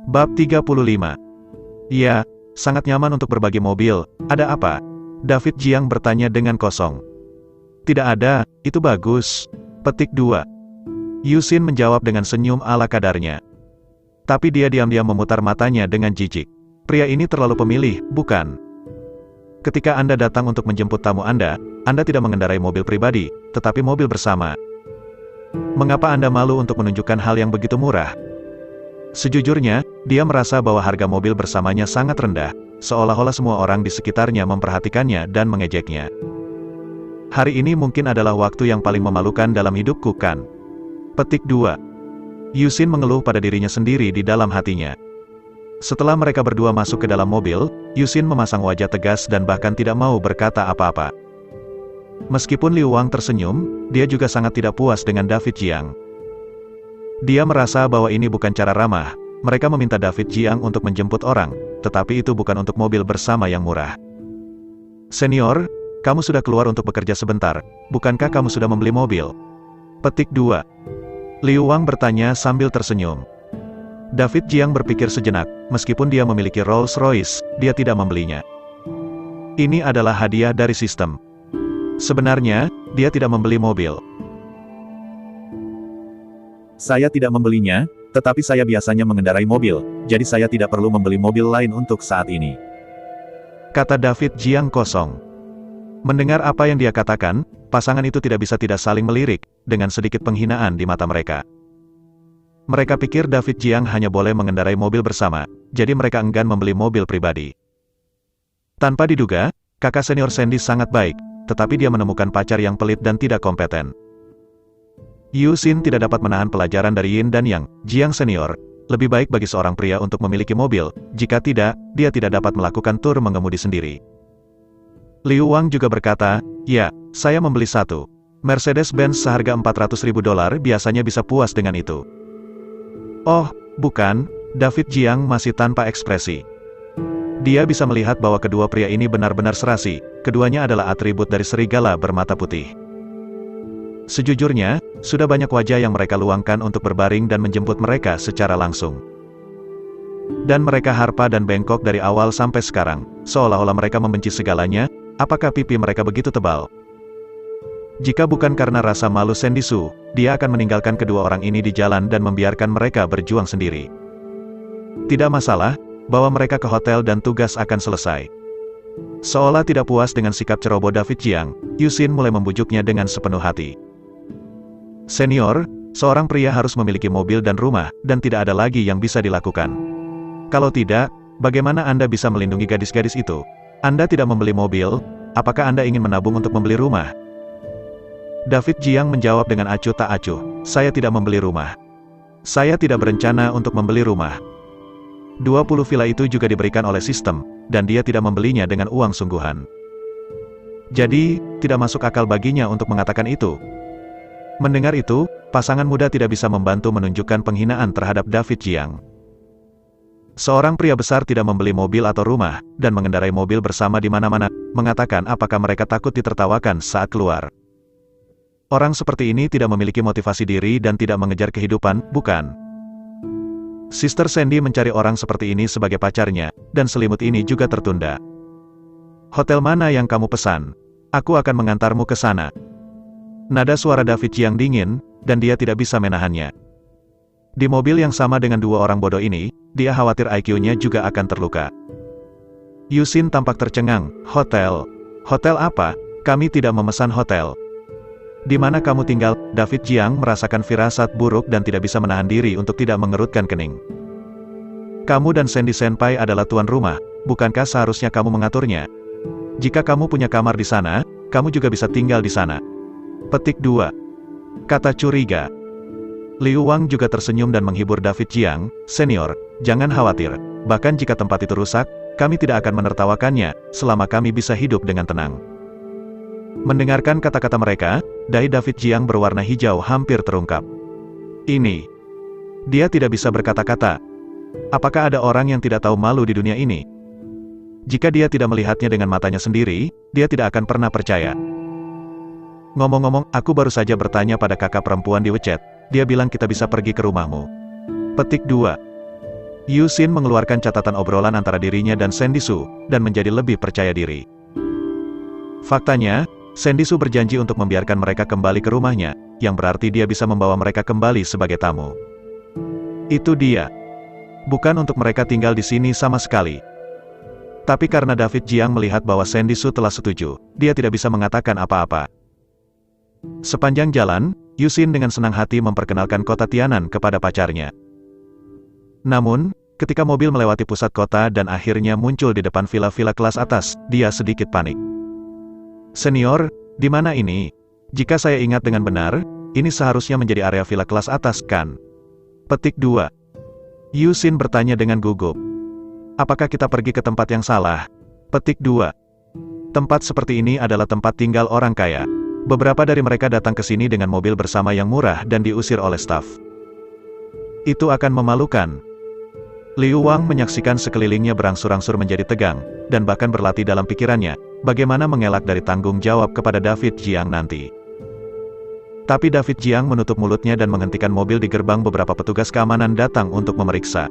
Bab 35. Iya, sangat nyaman untuk berbagi mobil. Ada apa? David Jiang bertanya dengan kosong. Tidak ada, itu bagus. Petik 2. Yusin menjawab dengan senyum ala kadarnya. Tapi dia diam-diam memutar matanya dengan jijik. Pria ini terlalu pemilih, bukan? Ketika Anda datang untuk menjemput tamu Anda tidak mengendarai mobil pribadi, tetapi mobil bersama. Mengapa Anda malu untuk menunjukkan hal yang begitu murah? Sejujurnya, dia merasa bahwa harga mobil bersamanya sangat rendah, seolah-olah semua orang di sekitarnya memperhatikannya dan mengejeknya. Hari ini mungkin adalah waktu yang paling memalukan dalam hidupku, kan? Petik 2. Yusin mengeluh pada dirinya sendiri di dalam hatinya. Setelah mereka berdua masuk ke dalam mobil, Yusin memasang wajah tegas dan bahkan tidak mau berkata apa-apa. Meskipun Liu Wang tersenyum, dia juga sangat tidak puas dengan David Jiang. Dia merasa bahwa ini bukan cara ramah. Mereka meminta David Jiang untuk menjemput orang, tetapi itu bukan untuk mobil bersama yang murah. Senior, kamu sudah keluar untuk bekerja sebentar, bukankah kamu sudah membeli mobil? Petik 2. Liu Wang bertanya sambil tersenyum. David Jiang berpikir sejenak, meskipun dia memiliki Rolls-Royce, dia tidak membelinya. Ini adalah hadiah dari sistem. Sebenarnya, dia tidak membeli mobil. Saya tidak membelinya, tetapi saya biasanya mengendarai mobil, jadi saya tidak perlu membeli mobil lain untuk saat ini. Kata David Jiang kosong. Mendengar apa yang dia katakan, pasangan itu tidak bisa tidak saling melirik, dengan sedikit penghinaan di mata mereka. Mereka pikir David Jiang hanya boleh mengendarai mobil bersama, jadi mereka enggan membeli mobil pribadi. Tanpa diduga, kakak senior Sandy sangat baik, tetapi dia menemukan pacar yang pelit dan tidak kompeten. Yusin tidak dapat menahan pelajaran dari Yin dan Yang. Jiang senior, lebih baik bagi seorang pria untuk memiliki mobil, jika tidak, dia tidak dapat melakukan tur mengemudi sendiri. Liu Wang juga berkata, ya, saya membeli satu. Mercedes-Benz seharga $400.000 biasanya bisa puas dengan itu. Oh, bukan, David Jiang masih tanpa ekspresi. Dia bisa melihat bahwa kedua pria ini benar-benar serasi, keduanya adalah atribut dari serigala bermata putih. Sejujurnya, sudah banyak wajah yang mereka luangkan untuk berbaring dan menjemput mereka secara langsung. Dan mereka harpa dan bengkok dari awal sampai sekarang, seolah-olah mereka membenci segalanya. Apakah pipi mereka begitu tebal? Jika bukan karena rasa malu Sandy Su, dia akan meninggalkan kedua orang ini di jalan dan membiarkan mereka berjuang sendiri. Tidak masalah, bawa mereka ke hotel dan tugas akan selesai. Seolah tidak puas dengan sikap ceroboh David Jiang, Yusin mulai membujuknya dengan sepenuh hati. Senior, seorang pria harus memiliki mobil dan rumah, dan tidak ada lagi yang bisa dilakukan. Kalau tidak, bagaimana Anda bisa melindungi gadis-gadis itu? Anda tidak membeli mobil, apakah Anda ingin menabung untuk membeli rumah? David Jiang menjawab dengan acuh tak acuh, saya tidak membeli rumah. Saya tidak berencana untuk membeli rumah. 20 villa itu juga diberikan oleh sistem, dan dia tidak membelinya dengan uang sungguhan. Jadi, tidak masuk akal baginya untuk mengatakan itu. Mendengar itu, pasangan muda tidak bisa membantu menunjukkan penghinaan terhadap David Jiang. Seorang pria besar tidak membeli mobil atau rumah, dan mengendarai mobil bersama di mana-mana, mengatakan apakah mereka takut ditertawakan saat keluar. Orang seperti ini tidak memiliki motivasi diri dan tidak mengejar kehidupan, bukan? Sister Sandy mencari orang seperti ini sebagai pacarnya, dan selimut ini juga tertunda. Hotel mana yang kamu pesan? Aku akan mengantarmu ke sana. Nada suara David Jiang dingin, dan dia tidak bisa menahannya. Di mobil yang sama dengan dua orang bodoh ini, dia khawatir IQ-nya juga akan terluka. Yusin tampak tercengang. Hotel? Hotel apa? Kami tidak memesan hotel. Di mana kamu tinggal? David Jiang merasakan firasat buruk dan tidak bisa menahan diri untuk tidak mengerutkan kening. Kamu dan Sandy Senpai adalah tuan rumah, bukankah seharusnya kamu mengaturnya? Jika kamu punya kamar di sana, kamu juga bisa tinggal di sana. Petik 2. Kata curiga. Liu Wang juga tersenyum dan menghibur David Jiang, senior, jangan khawatir, bahkan jika tempat itu rusak, kami tidak akan menertawakannya, selama kami bisa hidup dengan tenang. Mendengarkan kata-kata mereka, dahi David Jiang berwarna hijau hampir terungkap. Ini. Dia tidak bisa berkata-kata. Apakah ada orang yang tidak tahu malu di dunia ini? Jika dia tidak melihatnya dengan matanya sendiri, dia tidak akan pernah percaya. Ngomong-ngomong, aku baru saja bertanya pada kakak perempuan di WeChat. Dia bilang kita bisa pergi ke rumahmu. Petik 2. Yu Xin mengeluarkan catatan obrolan antara dirinya dan Sandy Su, dan menjadi lebih percaya diri. Faktanya, Sandy Su berjanji untuk membiarkan mereka kembali ke rumahnya, yang berarti dia bisa membawa mereka kembali sebagai tamu. Itu dia. Bukan untuk mereka tinggal di sini sama sekali. Tapi karena David Jiang melihat bahwa Sandy Su telah setuju, dia tidak bisa mengatakan apa-apa. Sepanjang jalan, Yu Xin dengan senang hati memperkenalkan kota Tianan kepada pacarnya. Namun, ketika mobil melewati pusat kota dan akhirnya muncul di depan villa-villa kelas atas, dia sedikit panik. Senior, di mana ini? Jika saya ingat dengan benar, ini seharusnya menjadi area villa kelas atas, kan? Petik 2. Yu Xin bertanya dengan gugup. Apakah kita pergi ke tempat yang salah? Petik 2. Tempat seperti ini adalah tempat tinggal orang kaya. Beberapa dari mereka datang ke sini dengan mobil bersama yang murah dan diusir oleh staf. Itu akan memalukan. Liu Wang menyaksikan sekelilingnya berangsur-angsur menjadi tegang, dan bahkan berlatih dalam pikirannya, bagaimana mengelak dari tanggung jawab kepada David Jiang nanti. Tapi David Jiang menutup mulutnya dan menghentikan mobil di gerbang. Beberapa petugas keamanan datang untuk memeriksa.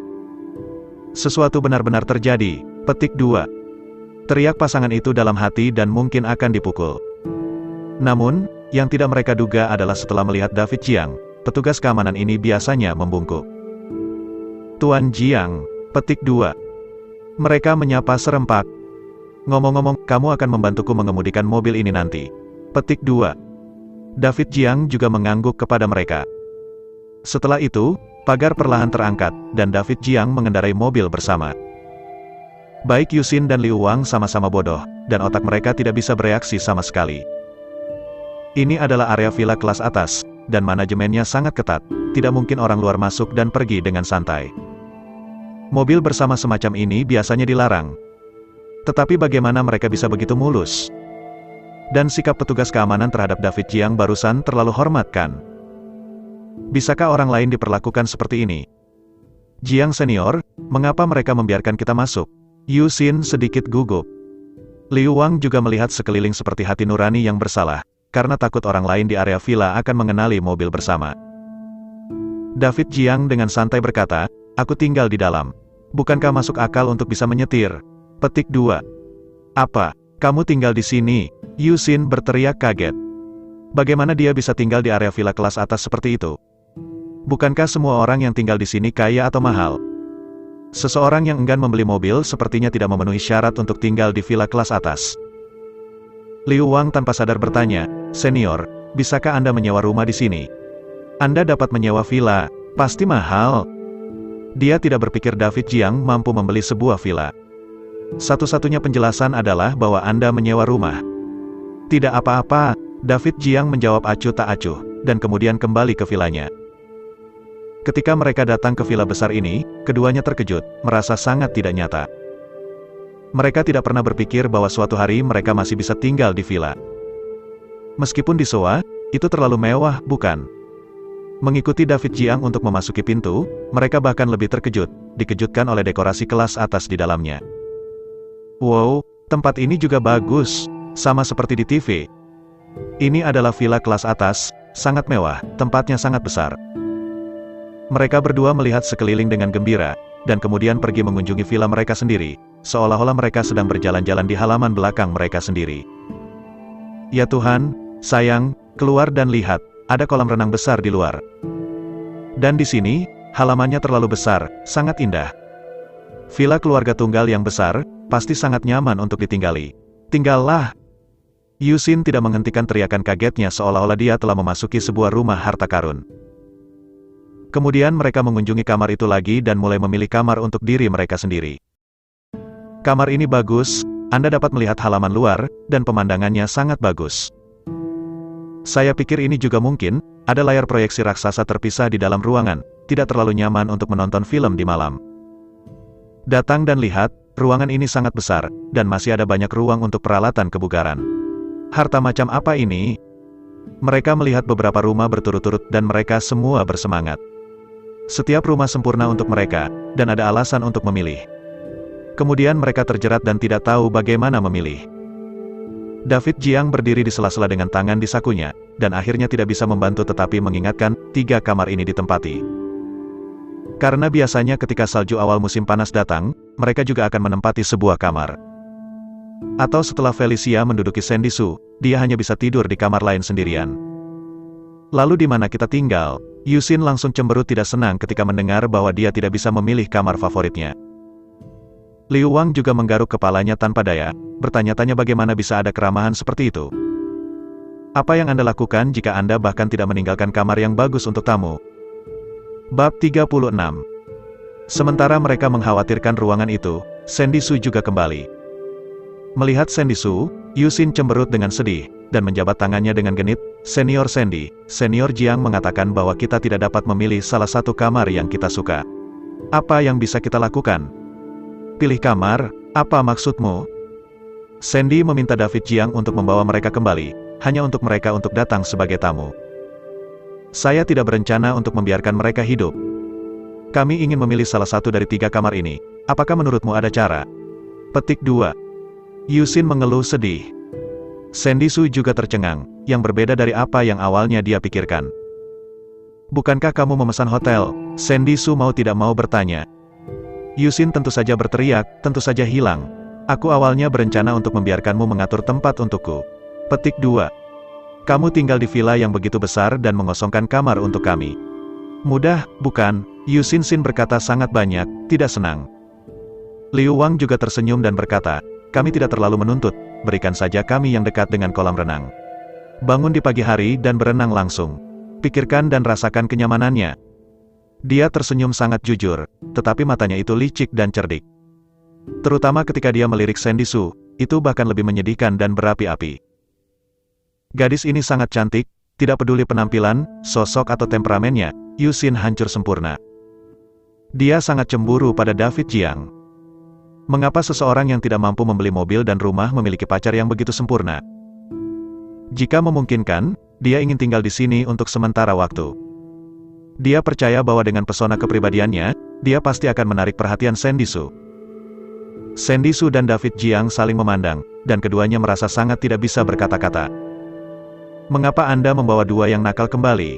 Sesuatu benar-benar terjadi. Petik 2. Teriak pasangan itu dalam hati dan mungkin akan dipukul. Namun, yang tidak mereka duga adalah setelah melihat David Jiang, petugas keamanan ini biasanya membungkuk. Tuan Jiang, petik 2. Mereka menyapa serempak. Ngomong-ngomong, kamu akan membantuku mengemudikan mobil ini nanti. Petik 2. David Jiang juga mengangguk kepada mereka. Setelah itu, pagar perlahan terangkat, dan David Jiang mengendarai mobil bersama. Baik Yu Xin dan Liu Wang sama-sama bodoh, dan otak mereka tidak bisa bereaksi sama sekali. Ini adalah area villa kelas atas, dan manajemennya sangat ketat, tidak mungkin orang luar masuk dan pergi dengan santai. Mobil bersama semacam ini biasanya dilarang. Tetapi bagaimana mereka bisa begitu mulus? Dan sikap petugas keamanan terhadap David Jiang barusan terlalu hormat kan? Bisakah orang lain diperlakukan seperti ini? Jiang senior, mengapa mereka membiarkan kita masuk? Yu Xin sedikit gugup. Liu Wang juga melihat sekeliling seperti hati nurani yang bersalah, karena takut orang lain di area villa akan mengenali mobil bersama. David Jiang dengan santai berkata, aku tinggal di dalam. Bukankah masuk akal untuk bisa menyetir? Petik 2. Apa? Kamu tinggal di sini? Yu Xin berteriak kaget. Bagaimana dia bisa tinggal di area villa kelas atas seperti itu? Bukankah semua orang yang tinggal di sini kaya atau mahal? Seseorang yang enggan membeli mobil sepertinya tidak memenuhi syarat untuk tinggal di villa kelas atas. Liu Wang tanpa sadar bertanya, senior, bisakah Anda menyewa rumah di sini? Anda dapat menyewa villa, pasti mahal. Dia tidak berpikir David Jiang mampu membeli sebuah villa. Satu-satunya penjelasan adalah bahwa Anda menyewa rumah. Tidak apa-apa, David Jiang menjawab acuh tak acuh, dan kemudian kembali ke villanya. Ketika mereka datang ke villa besar ini, keduanya terkejut, merasa sangat tidak nyata. Mereka tidak pernah berpikir bahwa suatu hari mereka masih bisa tinggal di villa. Meskipun disewa, itu terlalu mewah, bukan? Mengikuti David Jiang untuk memasuki pintu, mereka bahkan lebih terkejut, dikejutkan oleh dekorasi kelas atas di dalamnya. Wow, tempat ini juga bagus, sama seperti di TV. Ini adalah villa kelas atas, sangat mewah, tempatnya sangat besar. Mereka berdua melihat sekeliling dengan gembira, dan kemudian pergi mengunjungi villa mereka sendiri, seolah-olah mereka sedang berjalan-jalan di halaman belakang mereka sendiri. Ya Tuhan, sayang, keluar dan lihat, ada kolam renang besar di luar. Dan di sini, halamannya terlalu besar, sangat indah. Villa keluarga tunggal yang besar, pasti sangat nyaman untuk ditinggali. Tinggallah! Yu Xin tidak menghentikan teriakan kagetnya seolah-olah dia telah memasuki sebuah rumah harta karun. Kemudian mereka mengunjungi kamar itu lagi dan mulai memilih kamar untuk diri mereka sendiri. Kamar ini bagus, Anda dapat melihat halaman luar, dan pemandangannya sangat bagus. Saya pikir ini juga mungkin, ada layar proyeksi raksasa terpisah di dalam ruangan, tidak terlalu nyaman untuk menonton film di malam. Datang dan lihat, ruangan ini sangat besar, dan masih ada banyak ruang untuk peralatan kebugaran. Harta macam apa ini? Mereka melihat beberapa rumah berturut-turut dan mereka semua bersemangat. Setiap rumah sempurna untuk mereka, dan ada alasan untuk memilih. Kemudian mereka terjerat dan tidak tahu bagaimana memilih. David Jiang berdiri di sela-sela dengan tangan di sakunya, dan akhirnya tidak bisa membantu tetapi mengingatkan, 3 kamar ini ditempati. Karena biasanya ketika salju awal musim panas datang, mereka juga akan menempati sebuah kamar. Atau setelah Felicia menduduki Sandy Sue, dia hanya bisa tidur di kamar lain sendirian. Lalu di mana kita tinggal? Yusin langsung cemberut tidak senang ketika mendengar bahwa dia tidak bisa memilih kamar favoritnya. Liu Wang juga menggaruk kepalanya tanpa daya, bertanya-tanya bagaimana bisa ada keramahan seperti itu. Apa yang Anda lakukan jika Anda bahkan tidak meninggalkan kamar yang bagus untuk tamu? Bab 36. Sementara mereka mengkhawatirkan ruangan itu, Sandy Sue juga kembali. Melihat Sandy Sue, Yusin cemberut dengan sedih, dan menjabat tangannya dengan genit. Senior Sandy, Senior Jiang mengatakan bahwa kita tidak dapat memilih salah satu kamar yang kita suka. Apa yang bisa kita lakukan? Pilih kamar, apa maksudmu? Sandy meminta David Jiang untuk membawa mereka kembali, hanya untuk mereka untuk datang sebagai tamu. Saya tidak berencana untuk membiarkan mereka hidup. Kami ingin memilih salah satu dari 3 kamar ini. Apakah menurutmu ada cara? Petik 2. Yusin mengeluh sedih. Sandy Sue juga tercengang, yang berbeda dari apa yang awalnya dia pikirkan. Bukankah kamu memesan hotel? Sandy Sue mau tidak mau bertanya. Yusin tentu saja berteriak, tentu saja hilang. Aku awalnya berencana untuk membiarkanmu mengatur tempat untukku. Petik 2. Kamu tinggal di villa yang begitu besar dan mengosongkan kamar untuk kami. Mudah, bukan? Yusin Sin berkata sangat banyak, tidak senang. Liu Wang juga tersenyum dan berkata, kami tidak terlalu menuntut, berikan saja kami yang dekat dengan kolam renang. Bangun di pagi hari dan berenang langsung. Pikirkan dan rasakan kenyamanannya. Dia tersenyum sangat jujur, tetapi matanya itu licik dan cerdik. Terutama ketika dia melirik Sandy Sue, itu bahkan lebih menyedihkan dan berapi-api. Gadis ini sangat cantik, tidak peduli penampilan, sosok atau temperamennya, Yusin hancur sempurna. Dia sangat cemburu pada David Jiang. Mengapa seseorang yang tidak mampu membeli mobil dan rumah memiliki pacar yang begitu sempurna? Jika memungkinkan, dia ingin tinggal di sini untuk sementara waktu. Dia percaya bahwa dengan pesona kepribadiannya, dia pasti akan menarik perhatian Sandy Sue. Sandy Sue dan David Jiang saling memandang, dan keduanya merasa sangat tidak bisa berkata-kata. Mengapa Anda membawa 2 yang nakal kembali?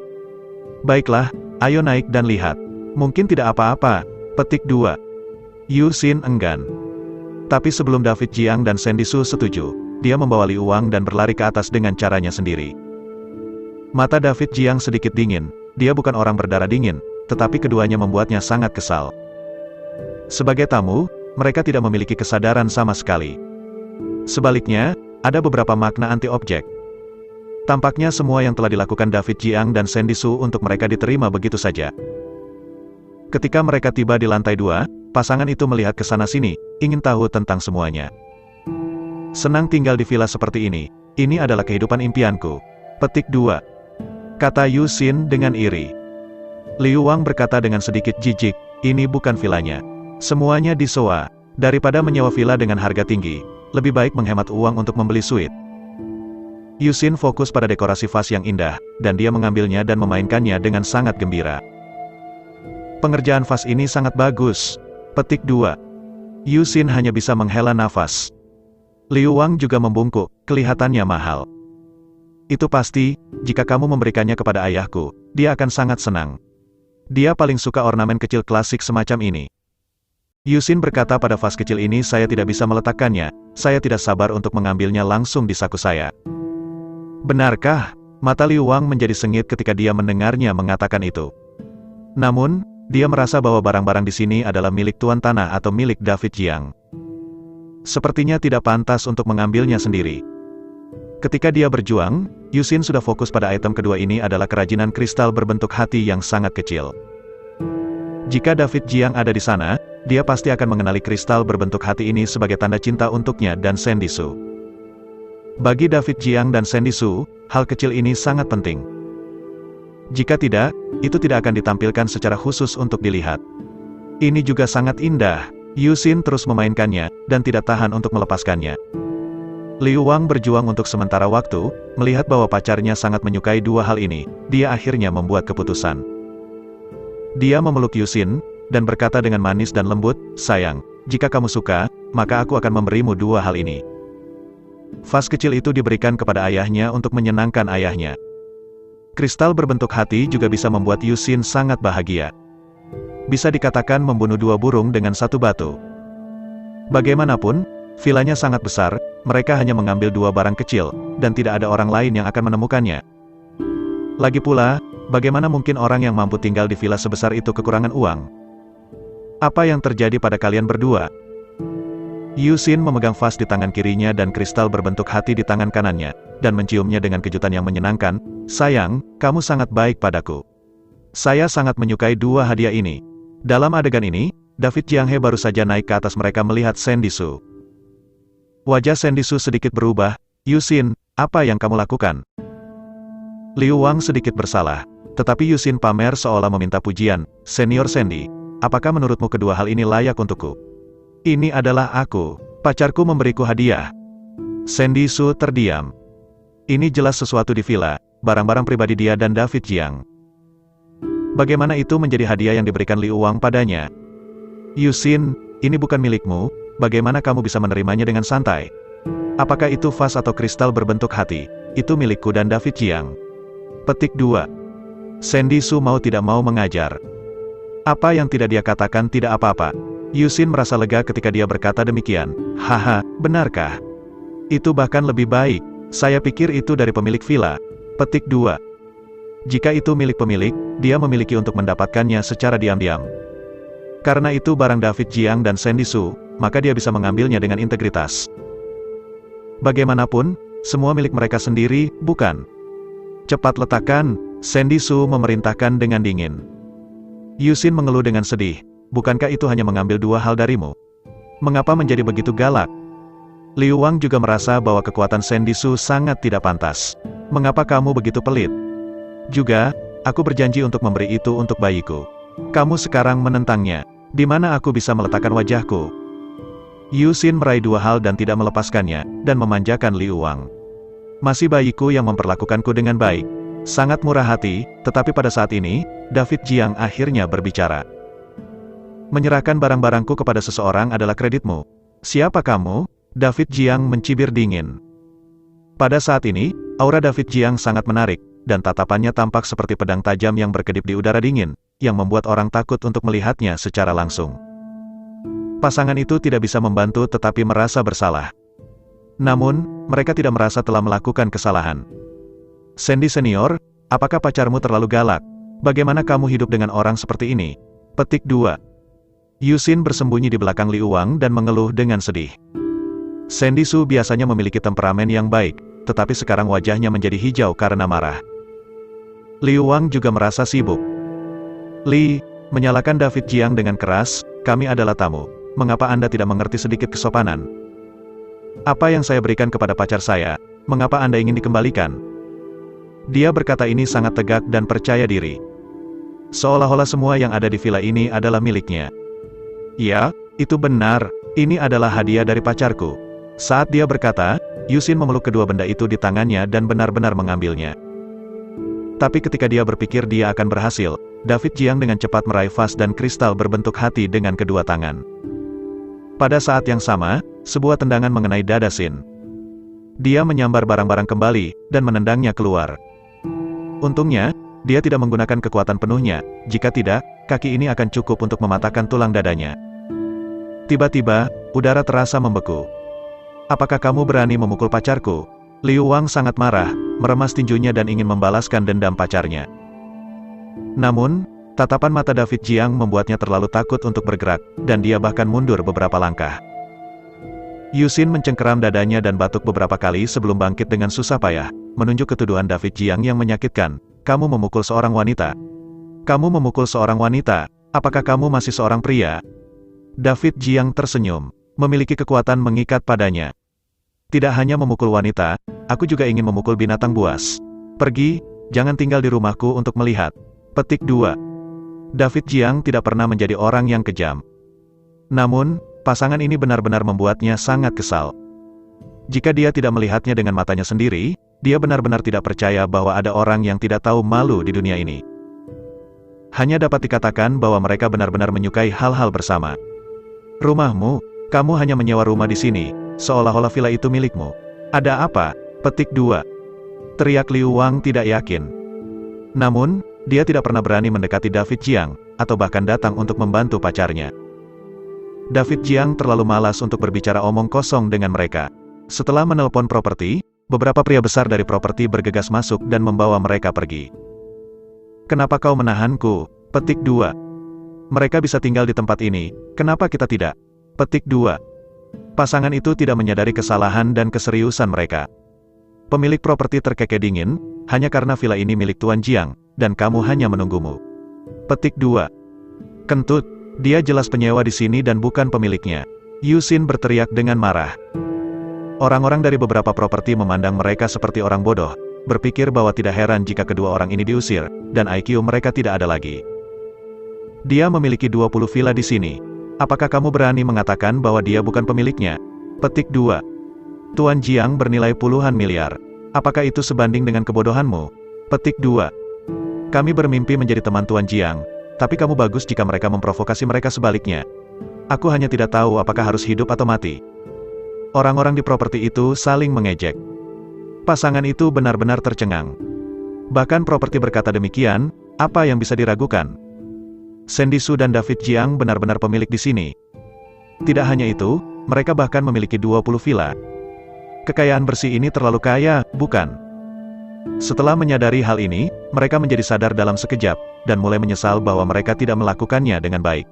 Baiklah, ayo naik dan lihat. Mungkin tidak apa-apa. Petik 2. Yusin enggan. Tapi sebelum David Jiang dan Sandy Sue setuju, dia membawa Liu Wang dan berlari ke atas dengan caranya sendiri. Mata David Jiang sedikit dingin, dia bukan orang berdarah dingin, tetapi keduanya membuatnya sangat kesal. Sebagai tamu, mereka tidak memiliki kesadaran sama sekali. Sebaliknya, ada beberapa makna anti-objek. Tampaknya semua yang telah dilakukan David Jiang dan Sandy Sue untuk mereka diterima begitu saja. Ketika mereka tiba di lantai 2, pasangan itu melihat ke sana-sini, ingin tahu tentang semuanya. Senang tinggal di villa seperti ini adalah kehidupan impianku. Petik 2. Kata Yusin dengan iri. Liu Wang berkata dengan sedikit jijik, ini bukan villanya. Semuanya disewa. Daripada menyewa villa dengan harga tinggi, lebih baik menghemat uang untuk membeli suite. Yusin fokus pada dekorasi vas yang indah, dan dia mengambilnya dan memainkannya dengan sangat gembira. Pengerjaan vas ini sangat bagus. Petik 2. Yusin hanya bisa menghela nafas. Liu Wang juga membungkuk, kelihatannya mahal. Itu pasti, jika kamu memberikannya kepada ayahku, dia akan sangat senang. Dia paling suka ornamen kecil klasik semacam ini. Yusin berkata pada vas kecil ini saya tidak bisa meletakkannya, saya tidak sabar untuk mengambilnya langsung di saku saya. Benarkah? Mata Liu Wang menjadi sengit ketika dia mendengarnya mengatakan itu. Namun, dia merasa bahwa barang-barang di sini adalah milik tuan tanah atau milik David Jiang. Sepertinya tidak pantas untuk mengambilnya sendiri. Ketika dia berjuang, Yusin sudah fokus pada item kedua ini adalah kerajinan kristal berbentuk hati yang sangat kecil. Jika David Jiang ada di sana, dia pasti akan mengenali kristal berbentuk hati ini sebagai tanda cinta untuknya dan Sandy Sue. Bagi David Jiang dan Sandy Sue, hal kecil ini sangat penting. Jika tidak, itu tidak akan ditampilkan secara khusus untuk dilihat. Ini juga sangat indah. Yusin terus memainkannya, dan tidak tahan untuk melepaskannya. Liu Wang berjuang untuk sementara waktu, melihat bahwa pacarnya sangat menyukai 2 hal ini, dia akhirnya membuat keputusan. Dia memeluk Yusin, dan berkata dengan manis dan lembut, sayang, jika kamu suka, maka aku akan memberimu 2 hal ini. Vas kecil itu diberikan kepada ayahnya untuk menyenangkan ayahnya. Kristal berbentuk hati juga bisa membuat Yusin sangat bahagia. bisa dikatakan membunuh dua burung dengan satu batu. Bagaimanapun, vilanya sangat besar, mereka hanya mengambil dua barang kecil, dan tidak ada orang lain yang akan menemukannya. Lagi pula, bagaimana mungkin orang yang mampu tinggal di villa sebesar itu kekurangan uang? Apa yang terjadi pada kalian berdua? Yusin memegang vas di tangan kirinya dan kristal berbentuk hati di tangan kanannya, dan menciumnya dengan kejutan yang menyenangkan. Sayang, kamu sangat baik padaku. Saya sangat menyukai dua hadiah ini. Dalam adegan ini, David Jianghe baru saja naik ke atas mereka melihat Sandy Su. Wajah Sandy Su sedikit berubah. Yusin, apa yang kamu lakukan? Liu Wang sedikit bersalah, tetapi Yusin pamer seolah meminta pujian. Senior Sandy, apakah menurutmu kedua hal ini layak untukku? Ini adalah aku. Pacarku memberiku hadiah. Sandy Su terdiam. Ini jelas sesuatu di villa, barang-barang pribadi dia dan David Jiang. Bagaimana itu menjadi hadiah yang diberikan Liu Wang padanya? Yusin, ini bukan milikmu, bagaimana kamu bisa menerimanya dengan santai? Apakah itu vas atau kristal berbentuk hati? Itu milikku dan David Jiang. Petik 2. Sandy Su mau tidak mau mengajar. Apa yang tidak dia katakan tidak apa-apa. Yusin merasa lega ketika dia berkata demikian. Haha, benarkah? Itu bahkan lebih baik. Saya pikir itu dari pemilik villa. Petik 2. Jika itu milik pemilik, dia memiliki untuk mendapatkannya secara diam-diam. Karena itu barang David Jiang dan Sandy Su, maka dia bisa mengambilnya dengan integritas. Bagaimanapun, semua milik mereka sendiri, bukan? Cepat letakkan, Sandy Su memerintahkan dengan dingin. Yusin mengeluh dengan sedih. Bukankah itu hanya mengambil dua hal darimu? Mengapa menjadi begitu galak? Liu Wang juga merasa bahwa kekuatan Sandy Su sangat tidak pantas. Mengapa kamu begitu pelit? Juga, aku berjanji untuk memberi itu untuk bayiku. Kamu sekarang menentangnya. Di mana aku bisa meletakkan wajahku? Yusin meraih dua hal dan tidak melepaskannya, dan memanjakan Liu Wang. Masih bayiku yang memperlakukanku dengan baik. Sangat murah hati, tetapi pada saat ini, David Jiang akhirnya berbicara. Menyerahkan barang-barangku kepada seseorang adalah kreditmu. Siapa kamu? David Jiang mencibir dingin. Pada saat ini, aura David Jiang sangat menarik, dan tatapannya tampak seperti pedang tajam yang berkedip di udara dingin, yang membuat orang takut untuk melihatnya secara langsung. Pasangan itu tidak bisa membantu tetapi merasa bersalah. Namun, mereka tidak merasa telah melakukan kesalahan. Sandy Senior, apakah pacarmu terlalu galak? Bagaimana kamu hidup dengan orang seperti ini? Petik 2. Yusin bersembunyi di belakang Liu Wang dan mengeluh dengan sedih. Sandy Su biasanya memiliki temperamen yang baik, tetapi sekarang wajahnya menjadi hijau karena marah. Liu Wang juga merasa sibuk. Li, menyalahkan David Jiang dengan keras, kami adalah tamu. Mengapa Anda tidak mengerti sedikit kesopanan? Apa yang saya berikan kepada pacar saya, mengapa Anda ingin dikembalikan? Dia berkata ini sangat tegak dan percaya diri. Seolah-olah semua yang ada di villa ini adalah miliknya. Ya, itu benar, ini adalah hadiah dari pacarku. Saat dia berkata, Yusin memeluk kedua benda itu di tangannya dan benar-benar mengambilnya. Tapi ketika dia berpikir dia akan berhasil, David Jiang dengan cepat meraih vas dan kristal berbentuk hati dengan kedua tangan. Pada saat yang sama, sebuah tendangan mengenai dada Sin. Dia menyambar barang-barang kembali, dan menendangnya keluar. Untungnya, dia tidak menggunakan kekuatan penuhnya, jika tidak, kaki ini akan cukup untuk mematahkan tulang dadanya. Tiba-tiba, udara terasa membeku. Apakah kamu berani memukul pacarku? Liu Wang sangat marah, meremas tinjunya dan ingin membalaskan dendam pacarnya. Namun, tatapan mata David Jiang membuatnya terlalu takut untuk bergerak, dan dia bahkan mundur beberapa langkah. Yusin mencengkeram dadanya dan batuk beberapa kali sebelum bangkit dengan susah payah, menunjuk ketuduhan David Jiang yang menyakitkan. Kamu memukul seorang wanita. Kamu memukul seorang wanita, apakah kamu masih seorang pria? David Jiang tersenyum, memiliki kekuatan mengikat padanya. Tidak hanya memukul wanita, aku juga ingin memukul binatang buas. Pergi, jangan tinggal di rumahku untuk melihat. Petik 2. David Jiang tidak pernah menjadi orang yang kejam. Namun, pasangan ini benar-benar membuatnya sangat kesal. Jika dia tidak melihatnya dengan matanya sendiri, dia benar-benar tidak percaya bahwa ada orang yang tidak tahu malu di dunia ini. Hanya dapat dikatakan bahwa mereka benar-benar menyukai hal-hal bersama. Rumahmu, kamu hanya menyewa rumah di sini, seolah-olah villa itu milikmu. Ada apa? Petik 2. Teriak Liu Wang tidak yakin. Namun, dia tidak pernah berani mendekati David Jiang, atau bahkan datang untuk membantu pacarnya. David Jiang terlalu malas untuk berbicara omong kosong dengan mereka. Setelah menelpon properti, beberapa pria besar dari properti bergegas masuk dan membawa mereka pergi. "Kenapa kau menahanku?" Petik 2. "Mereka bisa tinggal di tempat ini, kenapa kita tidak?" Petik 2. Pasangan itu tidak menyadari kesalahan dan keseriusan mereka. Pemilik properti terkekeh dingin, hanya karena villa ini milik Tuan Jiang, dan kamu hanya menunggumu. Petik 2. "Kentut, dia jelas penyewa di sini dan bukan pemiliknya." Yusin berteriak dengan marah. Orang-orang dari beberapa properti memandang mereka seperti orang bodoh, berpikir bahwa tidak heran jika kedua orang ini diusir, dan IQ mereka tidak ada lagi. "Dia memiliki 20 villa di sini. Apakah kamu berani mengatakan bahwa dia bukan pemiliknya?" Petik 2. "Tuan Jiang bernilai puluhan miliar. Apakah itu sebanding dengan kebodohanmu?" Petik 2. "Kami bermimpi menjadi teman Tuan Jiang, tapi kamu bagus jika mereka memprovokasi mereka sebaliknya. Aku hanya tidak tahu apakah harus hidup atau mati." Orang-orang di properti itu saling mengejek. Pasangan itu benar-benar tercengang. Bahkan properti berkata demikian, apa yang bisa diragukan? Sandy Su dan David Jiang benar-benar pemilik di sini. Tidak hanya itu, mereka bahkan memiliki 20 villa. Kekayaan bersih ini terlalu kaya, bukan? Setelah menyadari hal ini, mereka menjadi sadar dalam sekejap, dan mulai menyesal bahwa mereka tidak melakukannya dengan baik.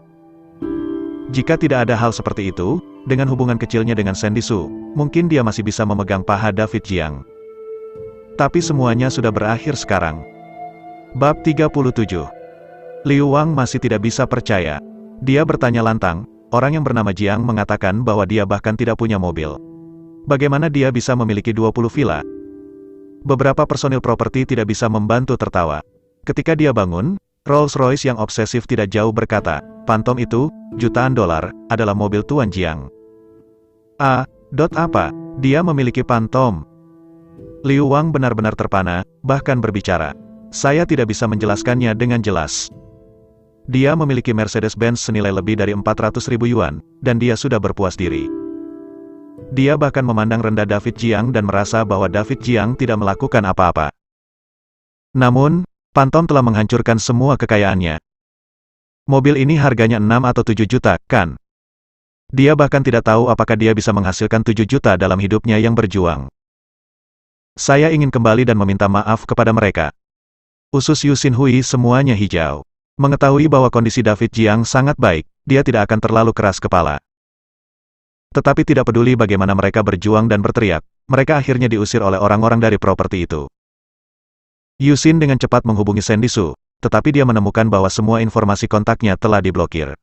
Jika tidak ada hal seperti itu, dengan hubungan kecilnya dengan Sandy Su, mungkin dia masih bisa memegang paha David Jiang. Tapi semuanya sudah berakhir sekarang. Bab 37. Liu Wang masih tidak bisa percaya. Dia bertanya lantang, orang yang bernama Jiang mengatakan bahwa dia bahkan tidak punya mobil. Bagaimana dia bisa memiliki 20 villa? Beberapa personil properti tidak bisa membantu tertawa. Ketika dia bangun, Rolls-Royce yang obsesif tidak jauh berkata, "Phantom itu, jutaan dolar, adalah mobil Tuan Jiang." Apa? Dia memiliki Phantom? Liu Wang benar-benar terpana, bahkan berbicara. "Saya tidak bisa menjelaskannya dengan jelas." Dia memiliki Mercedes-Benz senilai lebih dari 400.000 yuan, dan dia sudah berpuas diri. Dia bahkan memandang rendah David Jiang dan merasa bahwa David Jiang tidak melakukan apa-apa. Namun, Phantom telah menghancurkan semua kekayaannya. Mobil ini harganya 6 atau 7 juta, kan? Dia bahkan tidak tahu apakah dia bisa menghasilkan 7 juta dalam hidupnya yang berjuang. "Saya ingin kembali dan meminta maaf kepada mereka." Usus Yusin Hui semuanya hijau. Mengetahui bahwa kondisi David Jiang sangat baik, dia tidak akan terlalu keras kepala. Tetapi tidak peduli bagaimana mereka berjuang dan berteriak, mereka akhirnya diusir oleh orang-orang dari properti itu. Yusin dengan cepat menghubungi Sandy Su, tetapi dia menemukan bahwa semua informasi kontaknya telah diblokir.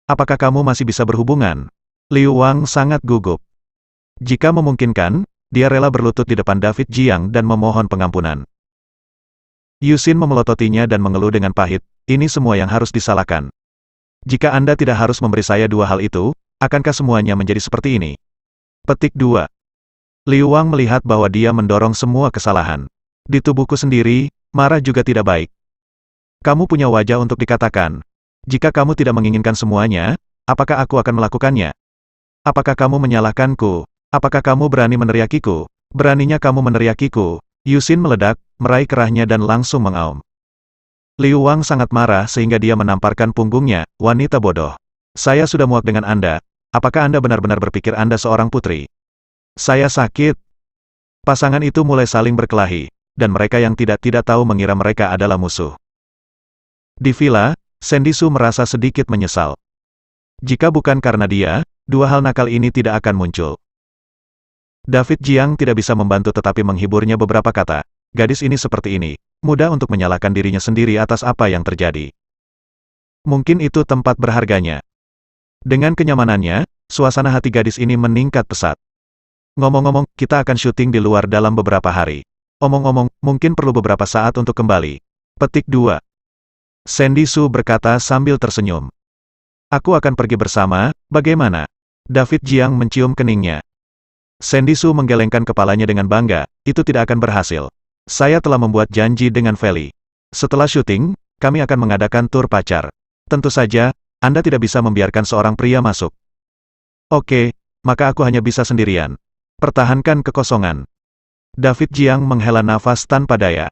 "Apakah kamu masih bisa berhubungan?" Liu Wang sangat gugup. Jika memungkinkan, dia rela berlutut di depan David Jiang dan memohon pengampunan. Yusin memelototinya dan mengeluh dengan pahit, "Ini semua yang harus disalahkan. Jika Anda tidak harus memberi saya dua hal itu, akankah semuanya menjadi seperti ini?" Petik 2. Liu Wang melihat bahwa dia mendorong semua kesalahan. "Di tubuhku sendiri, marah juga tidak baik. Kamu punya wajah untuk dikatakan. Jika kamu tidak menginginkan semuanya, apakah aku akan melakukannya? Apakah kamu menyalahkanku? Apakah kamu berani meneriakiku? Beraninya kamu meneriakiku?" Yusin meledak, meraih kerahnya dan langsung mengaum. Liu Wang sangat marah sehingga dia menamparkan punggungnya, "Wanita bodoh. Saya sudah muak dengan Anda. Apakah Anda benar-benar berpikir Anda seorang putri? Saya sakit." Pasangan itu mulai saling berkelahi, dan mereka yang tidak tahu mengira mereka adalah musuh. Di villa, Sandy Su merasa sedikit menyesal. Jika bukan karena dia, dua hal nakal ini tidak akan muncul. David Jiang tidak bisa membantu tetapi menghiburnya beberapa kata. "Gadis ini seperti ini, mudah untuk menyalahkan dirinya sendiri atas apa yang terjadi. Mungkin itu tempat berharganya." Dengan kenyamanannya, suasana hati gadis ini meningkat pesat. "Ngomong-ngomong, kita akan syuting di luar dalam beberapa hari. Omong-omong, mungkin perlu beberapa saat untuk kembali." Petik 2. Sandy Su berkata sambil tersenyum. "Aku akan pergi bersama, bagaimana?" David Jiang mencium keningnya. Sandy Su menggelengkan kepalanya dengan bangga, "Itu tidak akan berhasil. Saya telah membuat janji dengan Feli. Setelah syuting, kami akan mengadakan tur pacar. Tentu saja, Anda tidak bisa membiarkan seorang pria masuk." "Oke, maka aku hanya bisa sendirian. Pertahankan kekosongan." David Jiang menghela nafas tanpa daya.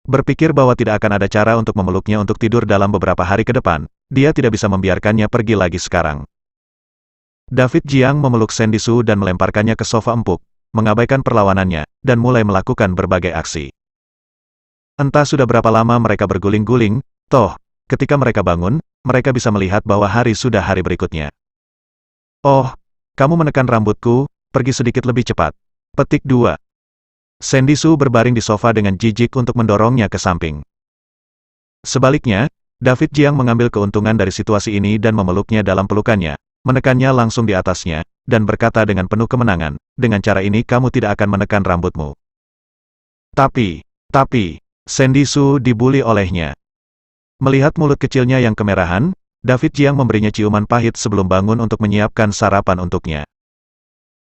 Berpikir bahwa tidak akan ada cara untuk memeluknya untuk tidur dalam beberapa hari ke depan, dia tidak bisa membiarkannya pergi lagi sekarang. David Jiang memeluk Sandy Su dan melemparkannya ke sofa empuk, mengabaikan perlawanannya, dan mulai melakukan berbagai aksi. Entah sudah berapa lama mereka berguling-guling, toh, ketika mereka bangun, mereka bisa melihat bahwa hari sudah hari berikutnya. Oh, kamu menekan rambutku, pergi sedikit lebih cepat. Petik 2. Sandy Su berbaring di sofa dengan jijik untuk mendorongnya ke samping. Sebaliknya, David Jiang mengambil keuntungan dari situasi ini dan memeluknya dalam pelukannya, menekannya langsung di atasnya, dan berkata dengan penuh kemenangan, dengan cara ini kamu tidak akan menekan rambutmu. Tapi, Sandy Su dibuli olehnya. Melihat mulut kecilnya yang kemerahan, David Jiang memberinya ciuman pahit sebelum bangun untuk menyiapkan sarapan untuknya.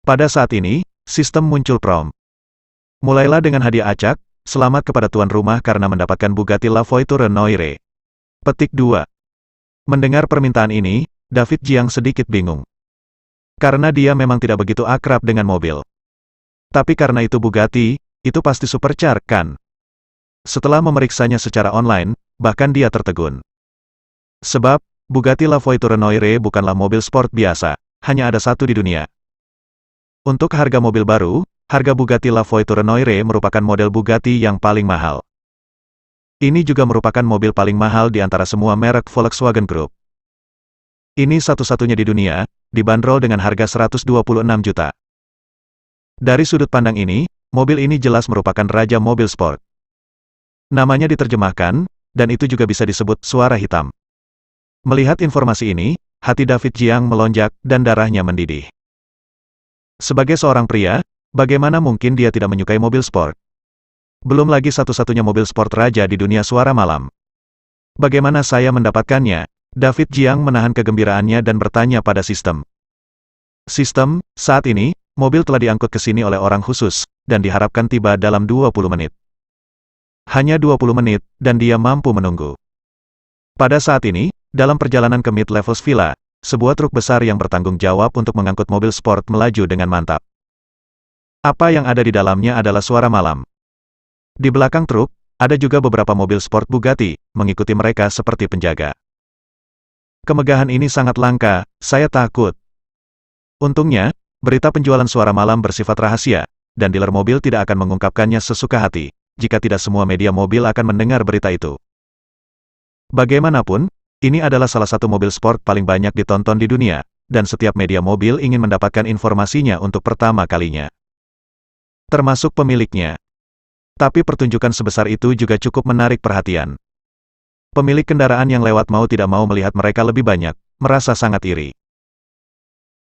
Pada saat ini, sistem muncul prompt. Mulailah dengan hadiah acak, selamat kepada tuan rumah karena mendapatkan Bugatti La Voiture Noire. Petik 2. Mendengar permintaan ini, David Jiang sedikit bingung. Karena dia memang tidak begitu akrab dengan mobil. Tapi karena itu Bugatti, itu pasti supercar, kan? Setelah memeriksanya secara online, bahkan dia tertegun. Sebab, Bugatti La Voiture Noire bukanlah mobil sport biasa, hanya ada satu di dunia. Untuk harga mobil baru, harga Bugatti La Voiture Noire merupakan model Bugatti yang paling mahal. Ini juga merupakan mobil paling mahal di antara semua merek Volkswagen Group. Ini satu-satunya di dunia, dibanderol dengan harga 126 juta. Dari sudut pandang ini, mobil ini jelas merupakan raja mobil sport. Namanya diterjemahkan, dan itu juga bisa disebut suara hitam. Melihat informasi ini, hati David Jiang melonjak dan darahnya mendidih. Sebagai seorang pria, bagaimana mungkin dia tidak menyukai mobil sport? Belum lagi satu-satunya mobil sport raja di dunia suara malam. Bagaimana saya mendapatkannya? David Jiang menahan kegembiraannya dan bertanya pada sistem. Sistem, saat ini, mobil telah diangkut ke sini oleh orang khusus, dan diharapkan tiba dalam 20 menit. Hanya 20 menit, dan dia mampu menunggu. Pada saat ini, dalam perjalanan ke Mid-Levels Villa, sebuah truk besar yang bertanggung jawab untuk mengangkut mobil sport melaju dengan mantap. Apa yang ada di dalamnya adalah suara malam. Di belakang truk, ada juga beberapa mobil sport Bugatti, mengikuti mereka seperti penjaga. Kemegahan ini sangat langka, saya takut. Untungnya, berita penjualan suara malam bersifat rahasia, dan dealer mobil tidak akan mengungkapkannya sesuka hati, jika tidak semua media mobil akan mendengar berita itu. Bagaimanapun, ini adalah salah satu mobil sport paling banyak ditonton di dunia, dan setiap media mobil ingin mendapatkan informasinya untuk pertama kalinya. Termasuk pemiliknya. Tapi pertunjukan sebesar itu juga cukup menarik perhatian. Pemilik kendaraan yang lewat mau tidak mau melihat mereka lebih banyak, merasa sangat iri.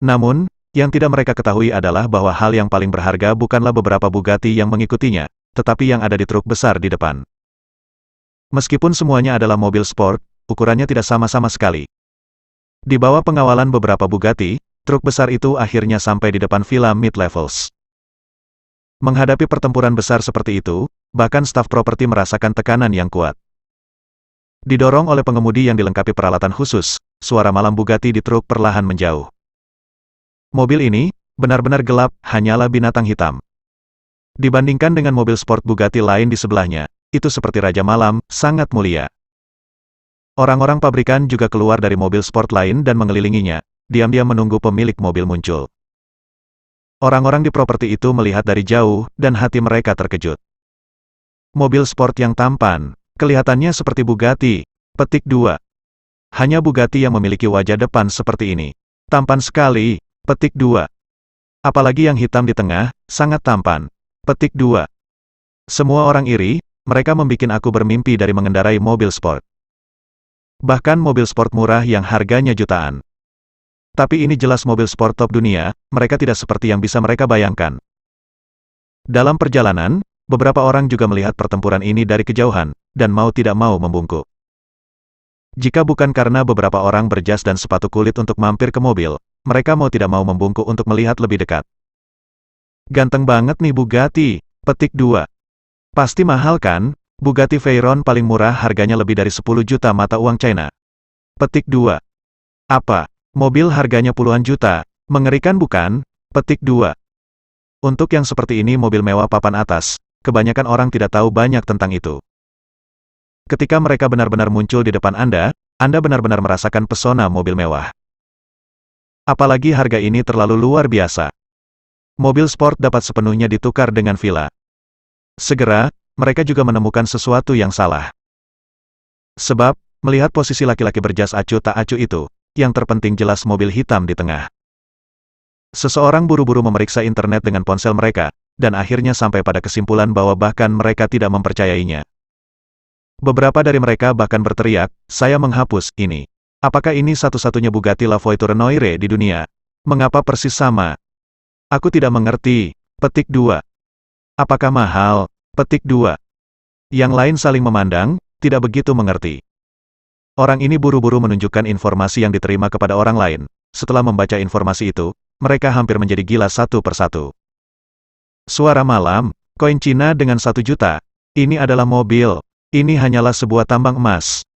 Namun, yang tidak mereka ketahui adalah bahwa hal yang paling berharga bukanlah beberapa Bugatti yang mengikutinya, tetapi yang ada di truk besar di depan. Meskipun semuanya adalah mobil sport, ukurannya tidak sama-sama sekali. Di bawah pengawalan beberapa Bugatti, truk besar itu akhirnya sampai di depan Villa Mid-Levels. Menghadapi pertempuran besar seperti itu, bahkan staf properti merasakan tekanan yang kuat. Didorong oleh pengemudi yang dilengkapi peralatan khusus, suara malam Bugatti di truk perlahan menjauh. Mobil ini, benar-benar gelap, hanyalah binatang hitam. Dibandingkan dengan mobil sport Bugatti lain di sebelahnya, itu seperti raja malam, sangat mulia. Orang-orang pabrikan juga keluar dari mobil sport lain dan mengelilinginya, diam-diam menunggu pemilik mobil muncul. Orang-orang di properti itu melihat dari jauh, dan hati mereka terkejut. Mobil sport yang tampan, kelihatannya seperti Bugatti. Petik 2. Hanya Bugatti yang memiliki wajah depan seperti ini. Tampan sekali. Petik 2. Apalagi yang hitam di tengah, sangat tampan. Petik 2. Semua orang iri, mereka membikin aku bermimpi dari mengendarai mobil sport. Bahkan mobil sport murah yang harganya jutaan. Tapi ini jelas mobil sport top dunia, mereka tidak seperti yang bisa mereka bayangkan. Dalam perjalanan, beberapa orang juga melihat pertempuran ini dari kejauhan, dan mau tidak mau membungkuk. Jika bukan karena beberapa orang berjas dan sepatu kulit untuk mampir ke mobil, mereka mau tidak mau membungkuk untuk melihat lebih dekat. Ganteng banget nih Bugatti. Petik 2. Pasti mahal kan? Bugatti Veyron paling murah harganya lebih dari 10 juta mata uang China. Petik 2. Apa? Mobil harganya puluhan juta. Mengerikan bukan? Petik 2. Untuk yang seperti ini mobil mewah papan atas, kebanyakan orang tidak tahu banyak tentang itu. Ketika mereka benar-benar muncul di depan Anda benar-benar merasakan pesona mobil mewah. Apalagi harga ini terlalu luar biasa. Mobil sport dapat sepenuhnya ditukar dengan villa. Segera, mereka juga menemukan sesuatu yang salah. Sebab, melihat posisi laki-laki berjas acuh tak acuh itu, yang terpenting jelas mobil hitam di tengah. Seseorang buru-buru memeriksa internet dengan ponsel mereka, dan akhirnya sampai pada kesimpulan bahwa bahkan mereka tidak mempercayainya. Beberapa dari mereka bahkan berteriak, "Saya menghapus ini. Apakah ini satu-satunya Bugatti La Voiture Noire di dunia? Mengapa persis sama? Aku tidak mengerti." Petik 2. Apakah mahal? Petik 2. Yang lain saling memandang, tidak begitu mengerti. Orang ini buru-buru menunjukkan informasi yang diterima kepada orang lain. Setelah membaca informasi itu, mereka hampir menjadi gila satu persatu. Suara malam, koin Cina dengan 1 juta. Ini adalah mobil. Ini hanyalah sebuah tambang emas.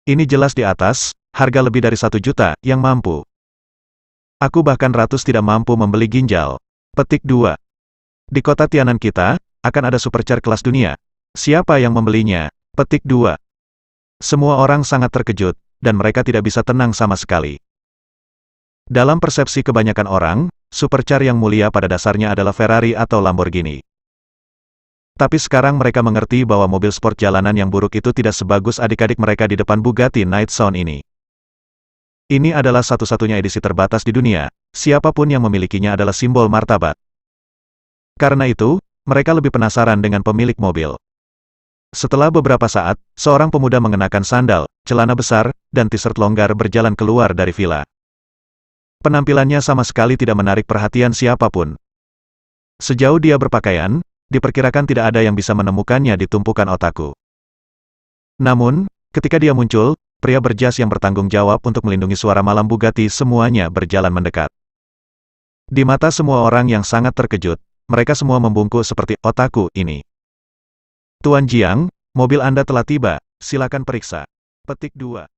Ini jelas di atas, harga lebih dari 1 juta, yang mampu. Aku bahkan ratus tidak mampu membeli ginjal. Petik 2. Di kota Tianan kita, akan ada supercar kelas dunia. Siapa yang membelinya? Petik 2. Semua orang sangat terkejut, dan mereka tidak bisa tenang sama sekali. Dalam persepsi kebanyakan orang, supercar yang mulia pada dasarnya adalah Ferrari atau Lamborghini. Tapi sekarang mereka mengerti bahwa mobil sport jalanan yang buruk itu tidak sebagus adik-adik mereka di depan Bugatti Night Sound ini. Ini adalah satu-satunya edisi terbatas di dunia, siapapun yang memilikinya adalah simbol martabat. Karena itu, mereka lebih penasaran dengan pemilik mobil. Setelah beberapa saat, seorang pemuda mengenakan sandal, celana besar, dan t-shirt longgar berjalan keluar dari villa. Penampilannya sama sekali tidak menarik perhatian siapapun. Sejauh dia berpakaian, diperkirakan tidak ada yang bisa menemukannya di tumpukan otaku. Namun, ketika dia muncul, pria berjas yang bertanggung jawab untuk melindungi suara malam Bugatti semuanya berjalan mendekat. Di mata semua orang yang sangat terkejut, mereka semua membungkuk seperti, "Otaku ini. Tuan Jiang, mobil Anda telah tiba, silakan periksa." Petik 2.